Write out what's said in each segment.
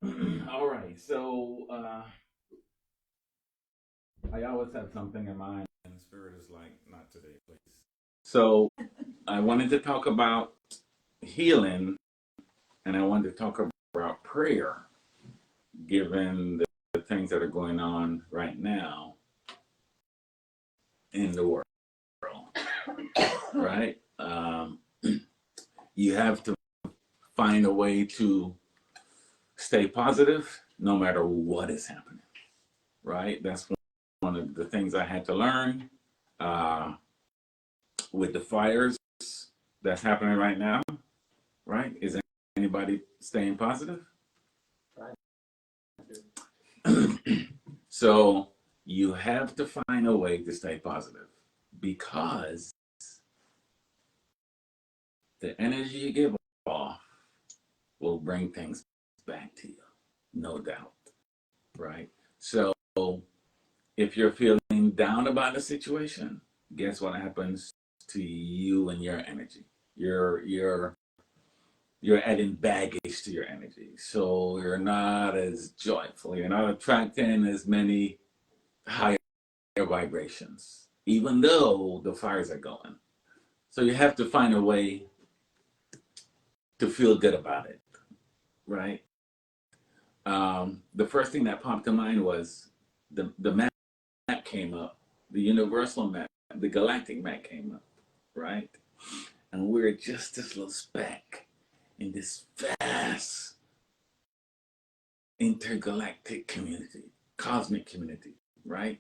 All right. So I always have something in mind, and the spirit is like, not today, please. So I wanted to talk about healing, and I wanted to talk about prayer, given the things that are going on right now in the world. Right? You have to find a way to stay positive no matter what is happening. Right? That's one of the things I had to learn. Uh, with the fires that's happening right now, right? Is anybody staying positive? So you have to find a way to stay positive because the energy you give off will bring things back to you, no doubt, right? So if you're feeling down about a situation, guess what happens to you and your energy? You're adding baggage to your energy. So you're not as joyful. You're not attracting as many higher vibrations, even though the fires are going. So you have to find a way to feel good about it, right? The first thing that popped to mind was the map came up, the universal map, the galactic map came up, right? And we're just this little speck in this vast intergalactic community, cosmic community, right?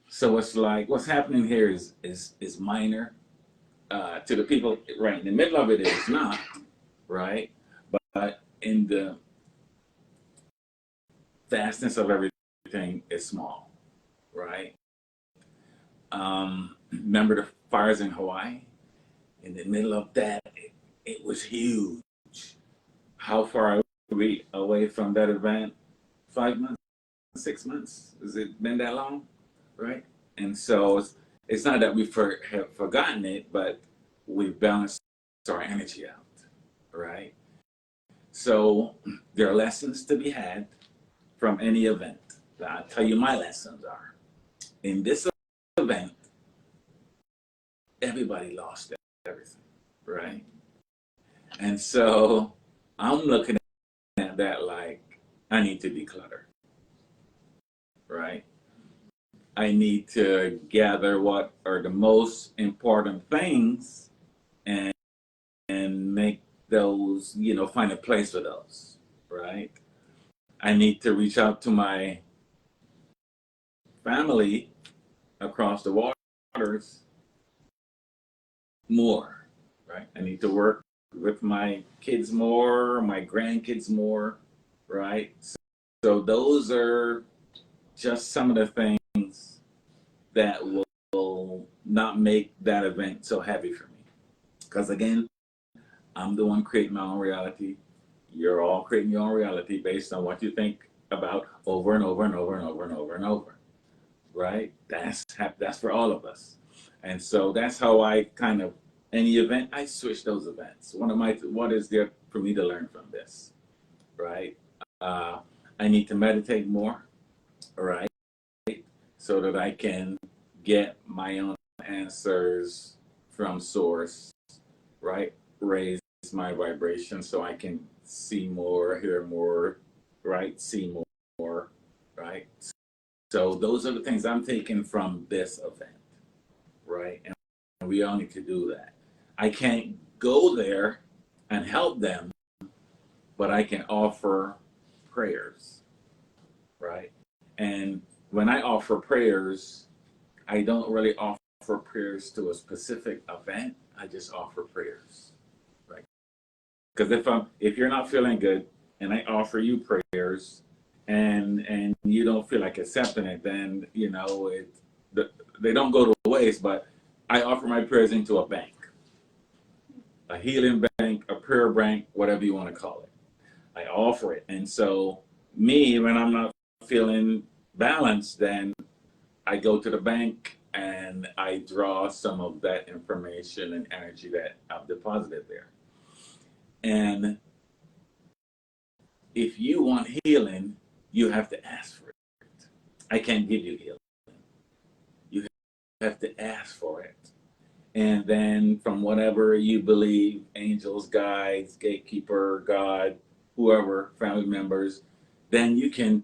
So it's like what's happening here is minor. To the people right in the middle of it is not, right? But in the vastness of everything is small, right? Remember the fires in Hawaii? In the middle of that, it was huge. How far are we away from that event? 5 months, 6 months? Has it been that long? Right? And so it's not that have forgotten it, but we've balanced our energy out, right? So there are lessons to be had from any event. I'll tell you my lessons are. In this event, everybody lost everything, right? And so I'm looking at that like I need to declutter, right? I need to gather what are the most important things and make those, find a place for those, right? I need to reach out to my family across the waters more, right? I need to work with my kids more, my grandkids more, right? So those are just some of the things that will not make that event so heavy for me. Because again, I'm the one creating my own reality. You're all creating your own reality based on what you think about over and over and over and over and over and over, right? That's for all of us, and so that's how I kind of any event I switch those events. What is there for me to learn from this, right? Uh, I need to meditate more, right, so that I can get my own answers from source, right? Raise my vibration so I can see more, hear more, right? See more, right? So those are the things I'm taking from this event, right? And we all need to do that. I can't go there and help them, but I can offer prayers, right? And when I offer prayers, I don't really offer prayers to a specific event. I just offer prayers, right? Because if you're not feeling good and I offer you prayers and you don't feel like accepting it, then they don't go to waste. But I offer my prayers into a bank, a healing bank, a prayer bank, whatever you want to call it. I offer it, and so me when I'm not feeling balanced, then I go to the bank and I draw some of that information and energy that I've deposited there. And if you want healing, you have to ask for it. I can't give you healing. You have to ask for it. And then from whatever you believe, angels, guides, gatekeeper, God, whoever, family members, then you can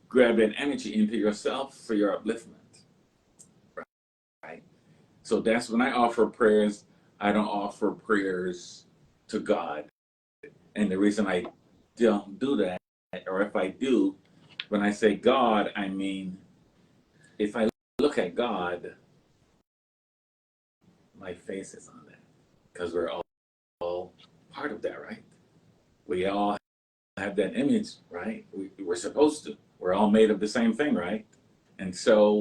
grab that energy into yourself for your upliftment. Right? So that's when I offer prayers. I don't offer prayers to God. And the reason I don't do that, or if I do, when I say God, I mean, if I look at God, my face is on that. Because we're all part of that, right? We all have that image, right? We're supposed to. We're all made of the same thing, right? And so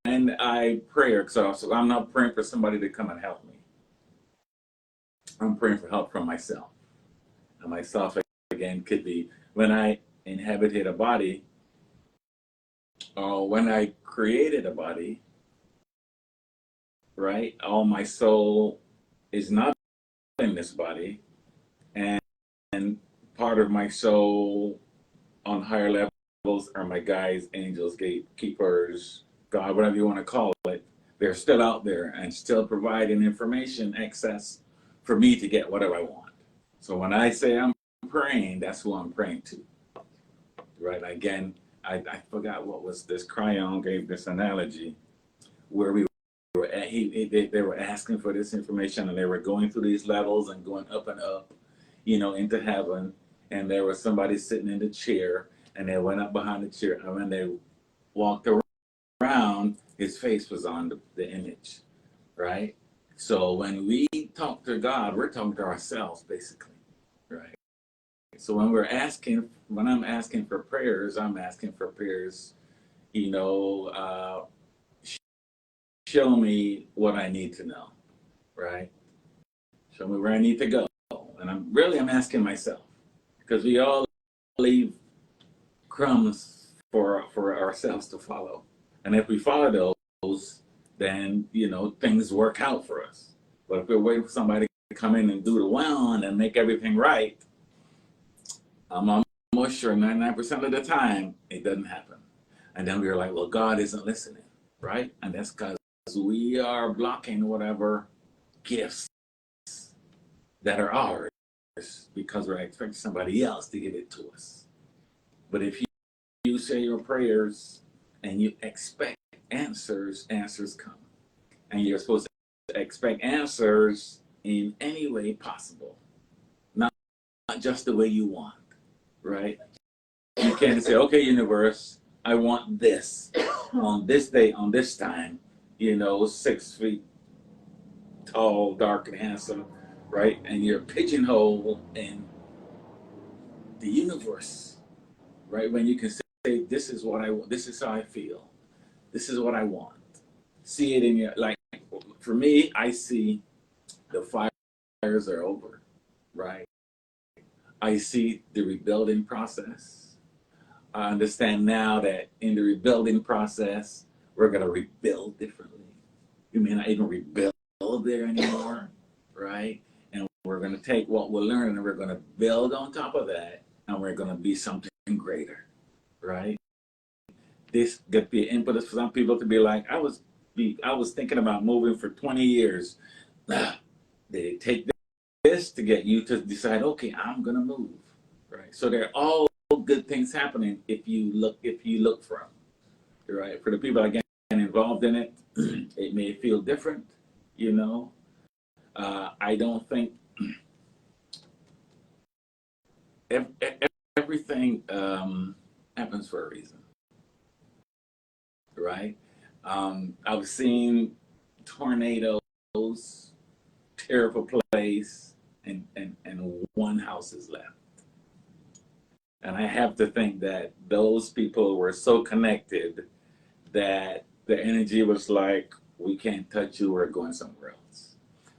when I pray, so I'm not praying for somebody to come and help me. I'm praying for help from myself. And myself, again, could be when I inhabited a body, or when I created a body, right? All my soul is not in this body. And part of my soul on higher levels are my guides, angels, gatekeepers, God, whatever you want to call it. They're still out there and still providing information, access for me to get whatever I want. So when I say I'm praying, that's who I'm praying to. Right? Again, I forgot what was this. Cryon gave this analogy where we were at, they were asking for this information and they were going through these levels and going up and up, into heaven. And there was somebody sitting in the chair and they went up behind the chair. And when they walked around, his face was on the image, right? So when we talk to God, we're talking to ourselves, basically, right? So when I'm asking for prayers, I'm asking for prayers, show me what I need to know, right? Show me where I need to go. And I'm asking myself, because we all leave crumbs for ourselves to follow. And if we follow those, then, things work out for us. But if we're waiting for somebody to come in and do the one and make everything right, I'm almost sure 99% of the time it doesn't happen. And then we're like, well, God isn't listening, right? And that's because we are blocking whatever gifts that are ours because we're expecting somebody else to give it to us. But if you say your prayers and you expect answers come. And you're supposed to expect answers in any way possible, not just the way you want, right? You can't say, okay, universe, I want this on this day, on this time, 6 feet tall, dark, and handsome, right? And you're pigeonholed in the universe, right? When you can say, this is what I want, this is how I feel, this is what I want. See it in your, like, for me, I see the fires are over, right? I see the rebuilding process. I understand now that in the rebuilding process, we're going to rebuild differently. We may not even rebuild there anymore, right? And we're going to take what we're learning and we're going to build on top of that, and we're going to be something greater, right? This could be an impetus for some people to be like, I was thinking about moving for 20 years. They take this to get you to decide, okay, I'm going to move, right? So there are all good things happening if you look for them, right? For the people that get involved in it, it may feel different, I don't think everything happens for a reason, right? I've seen tornadoes tear up a place and one house is left. And I have to think that those people were so connected that the energy was like, we can't touch you, we're going somewhere else.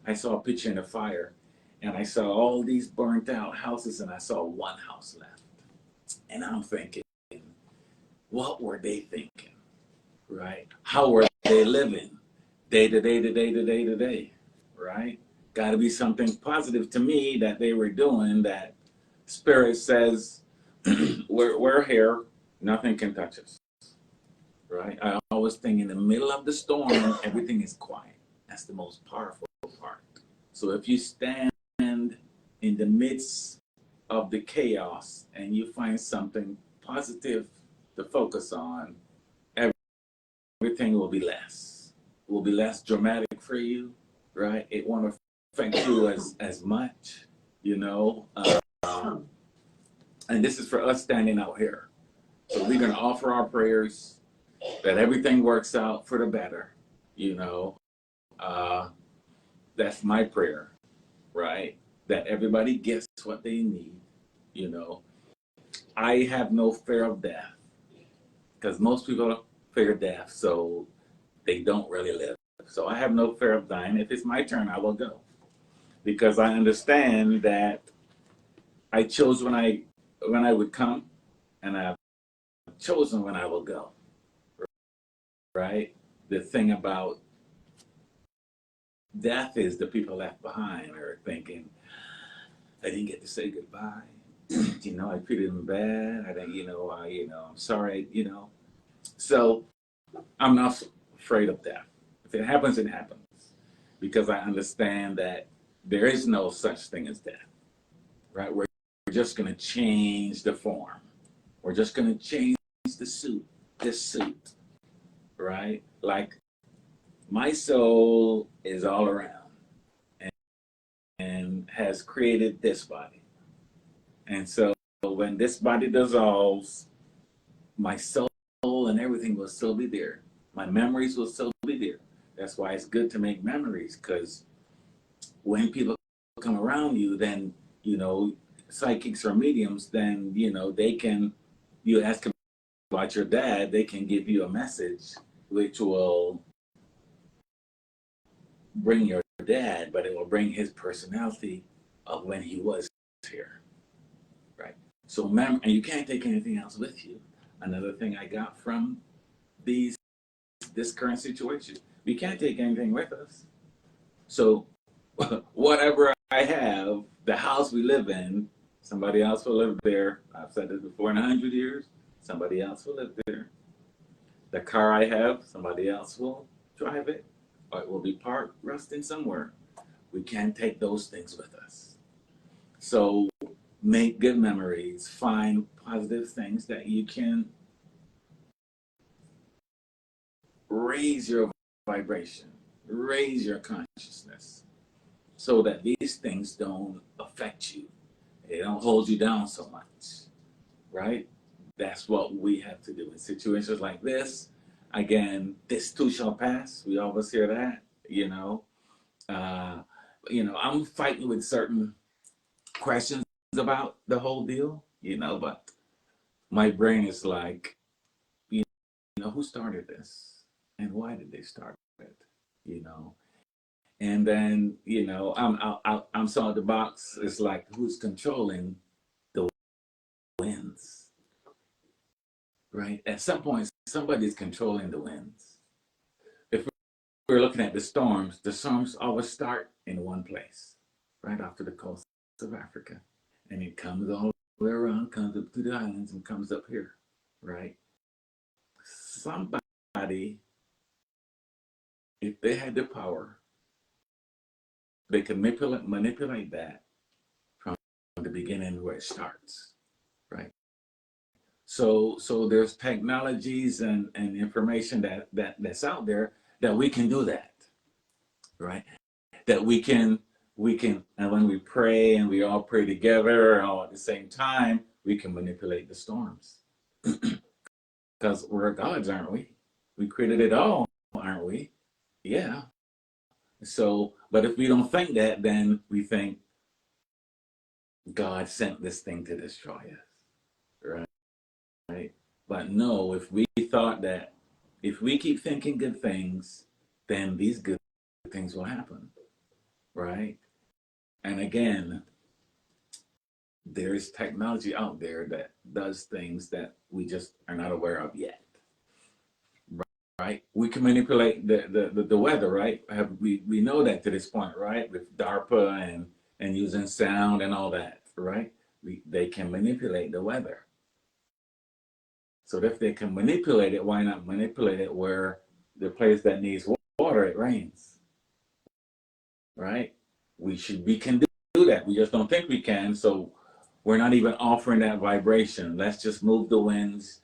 I saw a picture in the fire and I saw all these burnt out houses and I saw one house left. And I'm thinking, what were they thinking, right? How were they living? Day to day to day to day to day, right? Got to be something positive to me that they were doing that Spirit says, we're here, nothing can touch us, right? I always think in the middle of the storm, everything is quiet. That's the most powerful part. So if you stand in the midst of the chaos and you find something positive to focus on, everything will be less. It will be less dramatic for you, right? It won't affect you as much, you know. And this is for us standing out here. So we're going to offer our prayers that everything works out for the better, you know. That's my prayer, right? That everybody gets what they need, you know. I have no fear of death because most people fear death, so they don't really live. So I have no fear of dying. If it's my turn, I will go because I understand that I chose when I would come, and I've chosen when I will go. Right? The thing about death is the people left behind are thinking, I didn't get to say goodbye. You know, I treated them bad. I didn't, I'm sorry, you know. So I'm not afraid of death. If it happens, it happens. Because I understand that there is no such thing as death. Right? We're just gonna change the form. We're just gonna change this suit. Right? Like my soul is all around and has created this body. And so when this body dissolves, my soul and everything will still be there. My memories will still be there. That's why it's good to make memories, because when people come around you, then, you know, psychics or mediums, then, you know, you ask about your dad, they can give you a message which will bring your dad, but it will bring his personality of when he was here, right? So remember, and you can't take anything else with you. Another thing I got from this current situation, we can't take anything with us. So whatever I have, the house we live in, somebody else will live there. I've said this before, in 100 years, somebody else will live there. The car I have, somebody else will drive it, or it will be parked rusting somewhere. We can't take those things with us. So make good memories, find positive things that you can raise your vibration, raise your consciousness, so that these things don't affect you. They don't hold you down so much, right? That's what we have to do in situations like this. Again, this too shall pass. We always hear that, you know. I'm fighting with certain questions about the whole deal, you know, but my brain is like, you know, who started this and why did they start it, you know? And then, you know, I'm so the box is like, who's controlling the winds, right? At some point, somebody's controlling the winds. If we're looking at the storms always start in one place, right off to the coast of Africa. And it comes all the way around, comes up to the islands and comes up here, right? Somebody, if they had the power, they can manipulate that from the beginning where it starts, right? So there's technologies and information that's out there that we can do that, right? That we can, and when we pray and we all pray together all at the same time, we can manipulate the storms. Because we're gods, aren't we? We created it all, aren't we? Yeah. So, but if we don't think that, then we think God sent this thing to destroy us, right? Right? But no, if we thought that, if we keep thinking good things, then these good things will happen, right? And again, there is technology out there that does things that we just are not aware of yet, right? We can manipulate the weather, right? We know that to this point, right? With DARPA and using sound and all that, right? they can manipulate the weather. So if they can manipulate it, why not manipulate it where the place that needs water, it rains, right? We can do that. We just don't think we can. So we're not even offering that vibration. Let's just move the winds,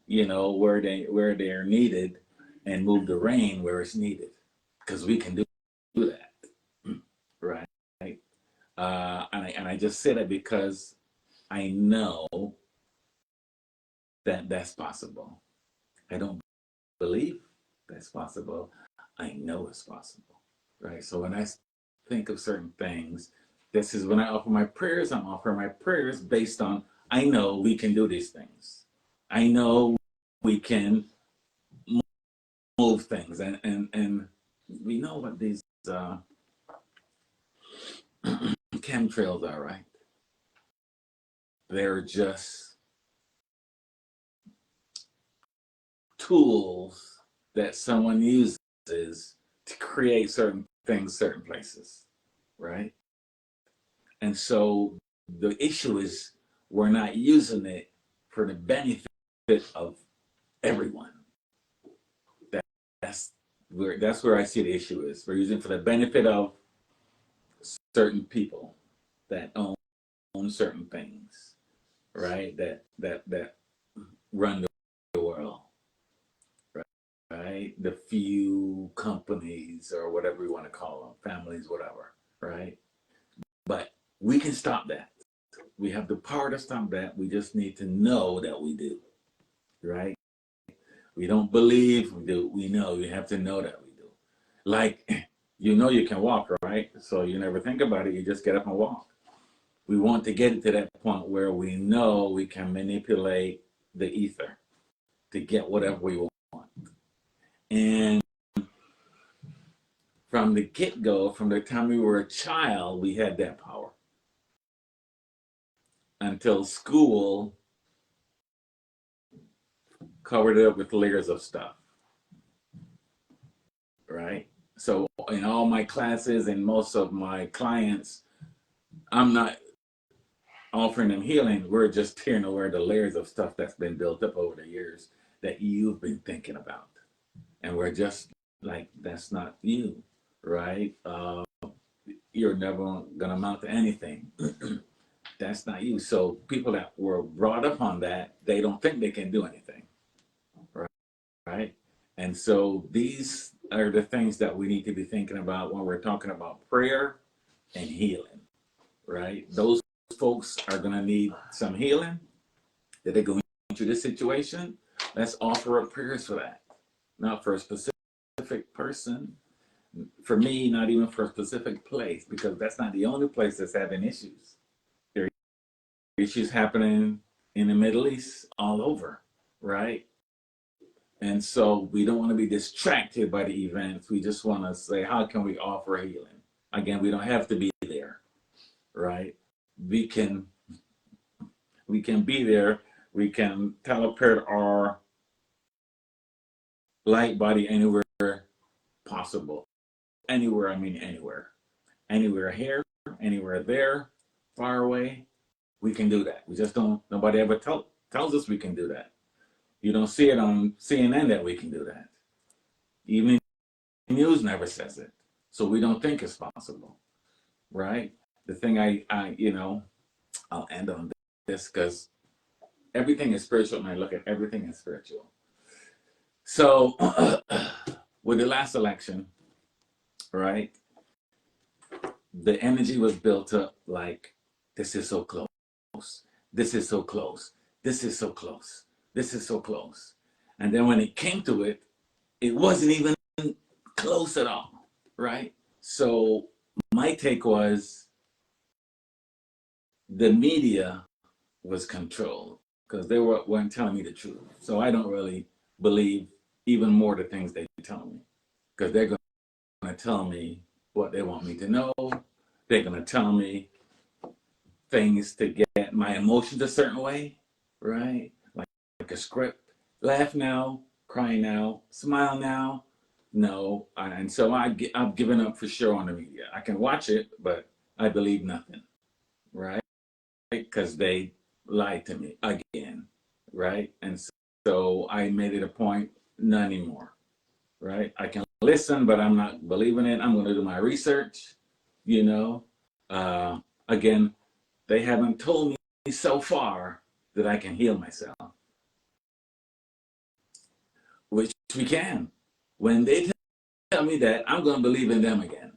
where they're needed, and move the rain where it's needed, because we can do that, right? And I just say that because I know that that's possible. I don't believe that's possible. I know it's possible, right? So when I think of certain things, this is when I offer my prayers. I'm offering my prayers based on, I know we can do these things. I know we can move things, and we know what these chemtrails are, right? They're just tools that someone uses to create certain things, certain places, right? And so the issue is we're not using it for the benefit of everyone. That's where I see the issue is. We're using it for the benefit of certain people that own certain things, right? That run the world, right? The few companies or whatever you want to call them, families, whatever, right? But we can stop that. We have the power to stop that. We just need to know that we do, right? We don't believe we do. We know. We have to know that we do. Like, you can walk, right? So you never think about it. You just get up and walk. We want to get to that point where we know we can manipulate the ether to get whatever we want. And from the get-go, from the time we were a child, we had that power. Until school covered it up with layers of stuff, right? So in all my classes and most of my clients, I'm not offering them healing. We're just tearing away the layers of stuff that's been built up over the years that you've been thinking about. And we're just like, that's not you, right? You're never going to amount to anything. That's not you. So people that were brought up on that, they don't think they can do anything, right? And so these are the things that we need to be thinking about when we're talking about prayer and healing, right? Those folks are going to need some healing, that they're going through this situation. Let's offer up prayers for that, not for a specific person. For me, not even for a specific place, because that's not the only place that's having issues. There are issues happening in the Middle East all over, right? And so we don't want to be distracted by the events. We just want to say, how can we offer healing? Again, we don't have to be there, right? We can be there. We can teleport our light body anywhere possible. Anywhere, I mean anywhere. Anywhere here, anywhere there, far away, we can do that. We just don't, nobody ever tells us we can do that. You don't see it on CNN that we can do that. Even news never says it. So we don't think it's possible, right? The thing I'll end on this because everything is spiritual and I look at everything as spiritual. So with the last election, right, the energy was built up like, this is so close. This is so close. This is so close. This is so close. And then when it came to it, it wasn't even close at all, right? So my take was the media was controlled because they weren't telling me the truth. So I don't really believe even more the things they tell me, because they're going to tell me what they want me to know. They're going to tell me things to get my emotions a certain way, right? Like a script. Laugh now, cry now, smile now. No, and so I've given up for sure on the media. I can watch it, but I believe nothing, right? Because they lied to me again, right? And so I made it a point, none anymore, right? I can listen, but I'm not believing it. I'm going to do my research, you know. Uh, Again, they haven't told me so far that I can heal myself, which we can. When they tell me that, I'm going to believe in them again,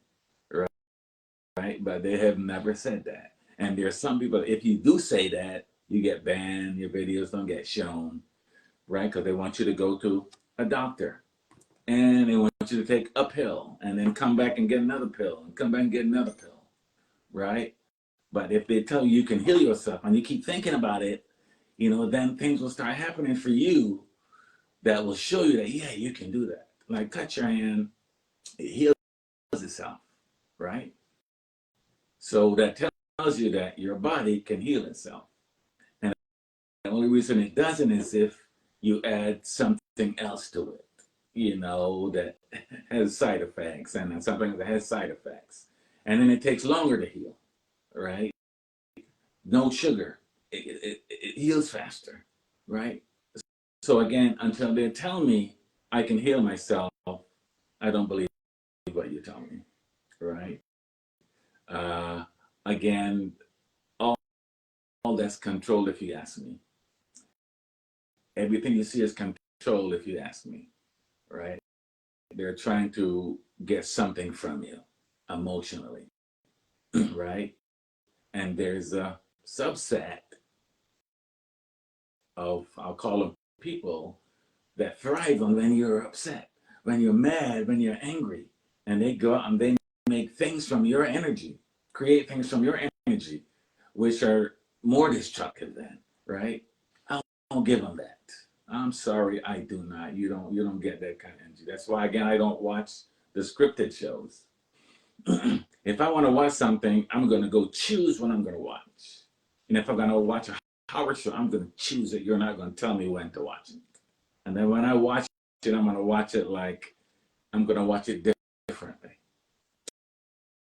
right? But they have never said that. And there's some people, if you do say that, you get banned, your videos don't get shown, right? Because they want you to go to a doctor and they want you to take a pill and then come back and get another pill and come back and get another pill, right? But if they tell you you can heal yourself and you keep thinking about it, then things will start happening for you that will show you that, yeah, you can do that. Like cut your hand, it heals itself, right? So that tells you that your body can heal itself. And the only reason it doesn't is if you add something else to it, that has side effects and something that has side effects. And then it takes longer to heal, right? No sugar. It heals faster, right? So again, until they tell me I can heal myself, I don't believe what you tell me, right? Uh, Again, all that's controlled if you ask me. Everything you see is controlled if you ask me, right? They're trying to get something from you emotionally, right? And there's a subset of, I'll call them people, that thrive on when you're upset, when you're mad, when you're angry. And they go out and they make things from your energy, create things from your energy, which are more destructive than, right? I don't give them that. I'm sorry, I do not. You don't get that kind of energy. That's why again I don't watch the scripted shows. If I want to watch something, I'm gonna go choose what I'm gonna watch. And if I'm gonna watch a Howard show, I'm gonna choose it. You're not gonna tell me when to watch it. And then when I watch it, I'm gonna watch it like I'm gonna watch it differently.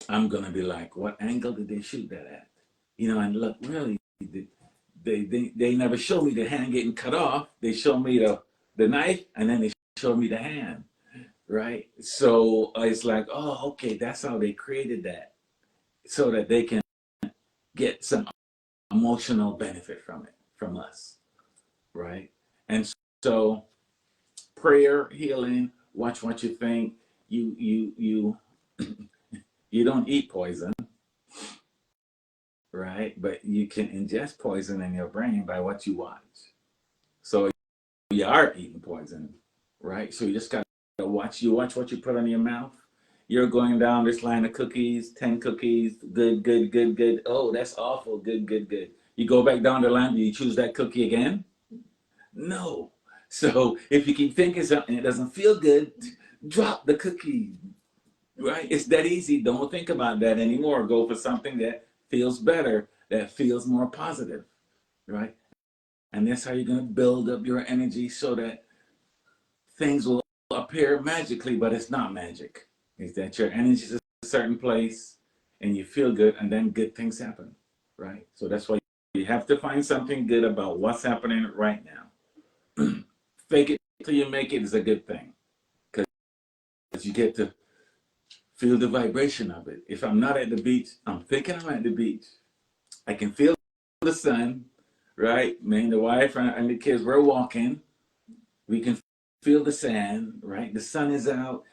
I'm gonna be like, what angle did they shoot that at? And look, really, they never show me the hand getting cut off. They show me the knife, and then they show me the hand, right? So it's like, oh, okay, that's how they created that, so that they can get some emotional benefit from it, from us, right? And so prayer, healing, watch what you think. You you don't eat poison, right? But you can ingest poison in your brain by what you watch. So you are eating poison, right? So you just gotta watch. You watch what you put in your mouth. You're going down this line of cookies, 10 cookies, good, good, good, good. Oh, that's awful, good, good, good. You go back down the line, do you choose that cookie again? No. So if you keep thinking something it doesn't feel good, drop the cookie, right? It's that easy. Don't think about that anymore. Go for something that feels better, that feels more positive, right? And that's how you're going to build up your energy so that things will appear magically, but it's not magic. It's that your energy is a certain place and you feel good and then good things happen, right? So that's why you have to find something good about what's happening right now. Fake it till you make it is a good thing because you get to feel the vibration of it. If I'm not at the beach, I'm thinking I'm at the beach. I can feel the sun, right? Me and the wife and the kids, we're walking. We can feel the sand, right? The sun is out.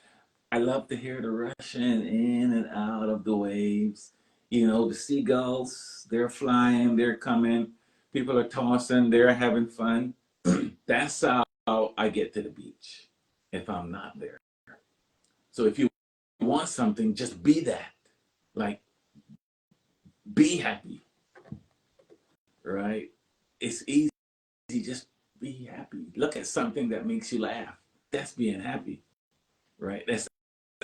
I love to hear the rushing in and out of the waves. The seagulls, they're flying, they're coming. People are tossing, they're having fun. That's how I get to the beach if I'm not there. So if you want something, just be that. Like, be happy, right? It's easy. Just be happy. Look at something that makes you laugh. That's being happy, right?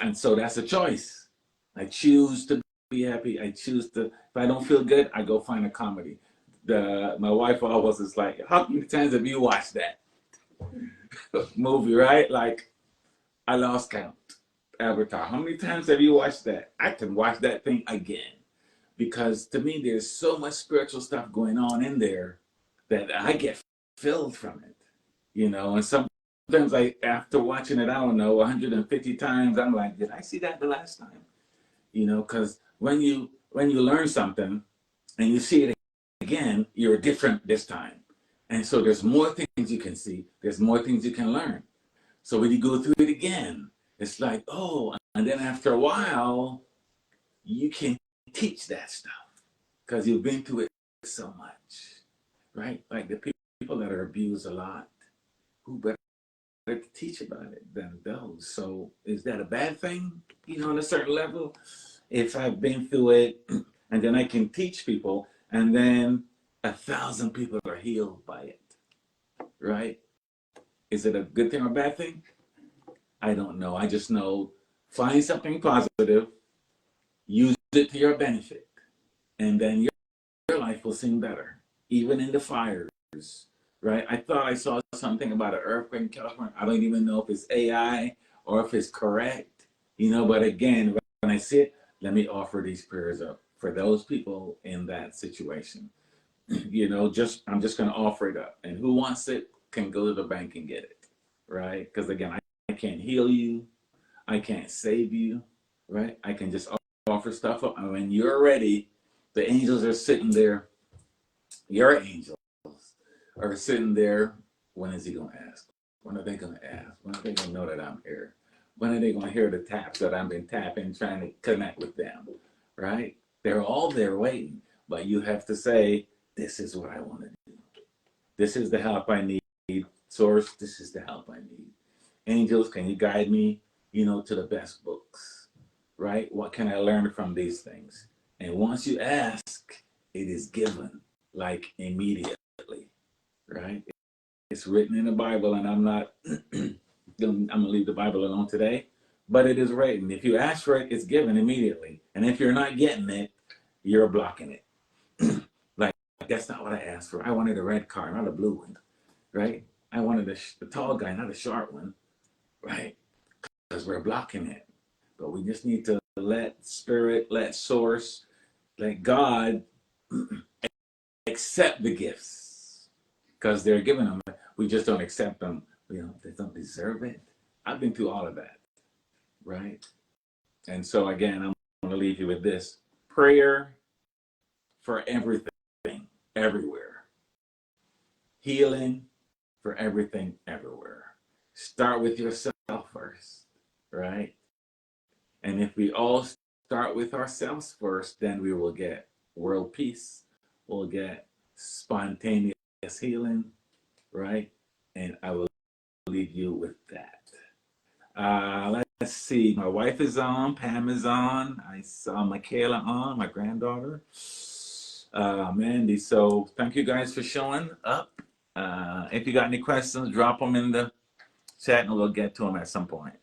And so that's a choice. I choose to be happy. I choose to. If I don't feel good, I go find a comedy. My wife always is like, "How many times have you watched that movie?" Right? Like, I lost count. Avatar. How many times have you watched that? I can watch that thing again. because to me, there's so much spiritual stuff going on in there that I get filled from it, and sometimes after watching it, I don't know, 150 times, I'm like, did I see that the last time? Because when you learn something and you see it again, you're different this time. And so there's more things you can see, there's more things you can learn. So when you go through it again, it's like, oh, and then after a while, you can teach that stuff because you've been through it so much, right? Like the people that are abused a lot, who better to teach about it than those? So is that a bad thing, on a certain level? If I've been through it and then I can teach people and then 1,000 people are healed by it, right? Is it a good thing or a bad thing? I don't know. I just know find something positive, use it to your benefit, and then your life will seem better, even in the fires, right? I thought I saw something about an earthquake in California. I don't even know if it's AI or if it's correct, but again, when I see it, let me offer these prayers up for those people in that situation. I'm just going to offer it up, and who wants it can go to the bank and get it, right? Because again, I can't heal you, I can't save you, right? I can just offer stuff up, and when you're ready, the angels are sitting there. Your angels are sitting there. When is he going to ask? When are they going to ask? When are they going to know that I'm here? When are they going to hear the taps that I've been tapping, trying to connect with them, right? They're all there waiting, but you have to say, this is what I want to do. This is the help I need. Source, this is the help I need. Angels, can you guide me, to the best books, right? What can I learn from these things? And once you ask, it is given, like immediately, right? It's written in the Bible, and I'm gonna leave the Bible alone today, but it is written. If you ask for it, it's given immediately. And if you're not getting it, you're blocking it. Like, that's not what I asked for. I wanted a red car, not a blue one, right? I wanted the tall guy, not a short one, right? Because we're blocking it. But we just need to let spirit, let source, let God accept the gifts because they're giving them. We just don't accept them. They don't deserve it. I've been through all of that, right? And so again, I'm going to leave you with this prayer for everything, everywhere. Healing for everything, everywhere. Start with yourself first, right? And if we all start with ourselves first, then we will get world peace. We'll get spontaneous healing, right? And I will leave you with that. Let's see. My wife is on. Pam is on. I saw Michaela on, my granddaughter. Mandy. So thank you guys for showing up. If you got any questions, drop them in the chat and we'll get to them at some point.